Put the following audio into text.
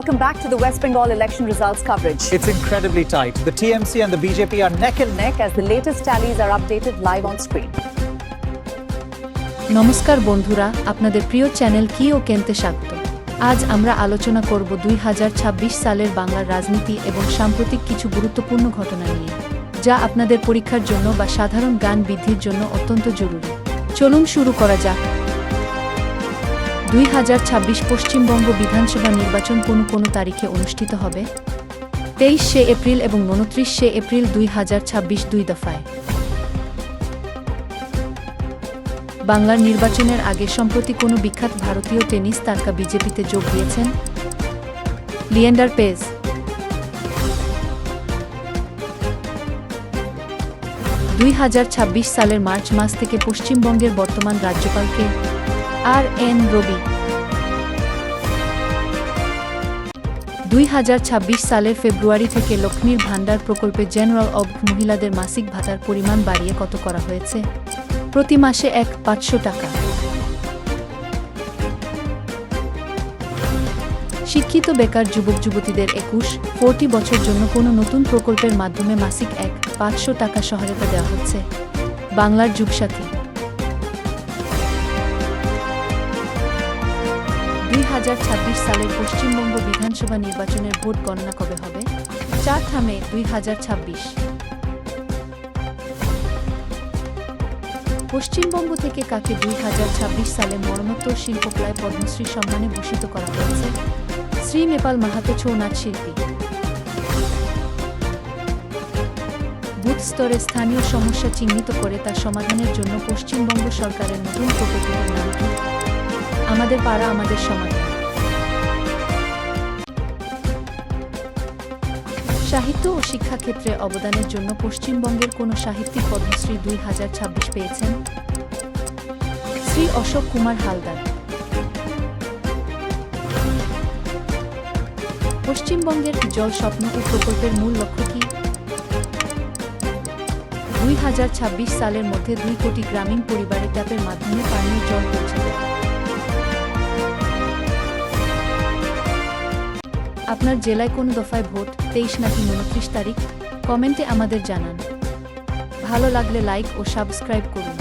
Welcome back to the West Bengal election results coverage. It's incredibly tight. The TMC and the BJP are neck and neck As the latest tallies are updated live on screen. নমস্কার বন্ধুরা, আপনাদের প্রিয় channel কি ও কেনতে স্বাগত। আজ আমরা আলোচনা করব 2026 সালের বাংলার রাজনীতি এবং সাম্প্রতিক কিছু গুরুত্বপূর্ণ ঘটনা নিয়ে, যা আপনাদের পরীক্ষার জন্য বা সাধারণ জ্ঞান বৃদ্ধির জন্য অত্যন্ত জরুরি। চলুন শুরু করা যাক। 2026 পশ্চিমবঙ্গ বিধানসভা নির্বাচন কোন তারিখে অনুষ্ঠিত হবে? 23শে এপ্রিল এবং 29শে এপ্রিল 2026 দুই দফায়। বাংলার নির্বাচনের আগে সম্প্রতি কোনো বিখ্যাত ভারতীয় টেনিস তারকা বিজেপিতে যোগ দিয়েছেন? লিয়েন্ডার পেজ। দুই সালের মার্চ মাস থেকে পশ্চিমবঙ্গের বর্তমান রাজ্যপালকে আর.এন. রবি। 2026 সালের ফেব্রুয়ারি থেকে লক্ষ্মীর ভাণ্ডার প্রকল্পে জেনারেল অবধ মহিলাদের মাসিক ভাতার পরিমাণ বাড়িয়ে কত করা হয়েছে? প্রতি মাসে 500 টাকা। শিক্ষিত বেকার যুবক যুবতীদের 21-40 বছর জন্য কোনো নতুন প্রকল্পের মাধ্যমে মাসিক 500 টাকা সহায়তা দেওয়া হচ্ছে। বাংলার যুগসাথী। 2026 সালের পশ্চিমবঙ্গ বিধানসভা নির্বাচনের ভোট গণনা কবে হবে? 4 মে 2026। পশ্চিমবঙ্গ থেকে কাকে 2026 সালে মরণোত্তর শিল্পকলায় পদ্মশ্রী সম্মানে ভূষিত করা হয়েছে? শ্রী নেপাল মাহাতো ছৌ নাচ শিল্পী। বুথ স্তরে স্থানীয় সমস্যা চিহ্নিত করে তা সমাধানের জন্য পশ্চিমবঙ্গ সরকারের নতুন প্রকল্পের নাম কি? আমাদের পাড়া আমাদের সমাধান। সাহিত্য ও শিক্ষাক্ষেত্রে অবদানের জন্য পশ্চিমবঙ্গের কোন সাহিত্যিক পদ্মশ্রী 2026 পেয়েছেন? শ্রী অশোক কুমার হালদার। পশ্চিমবঙ্গের জল স্বপ্ন ও প্রকল্পের মূল লক্ষ্য কি? 2026 সালের মধ্যে 2 কোটি গ্রামীণ পরিবারে ট্যাপের মাধ্যমে পানীয় জল পৌঁছে দেয়। আপনার জেলায় কোন দফায় ভোট, 23 নাকি 29 তারিখ? কমেন্টে আমাদের জানান। ভালো লাগলে লাইক ও সাবস্ক্রাইব করুন।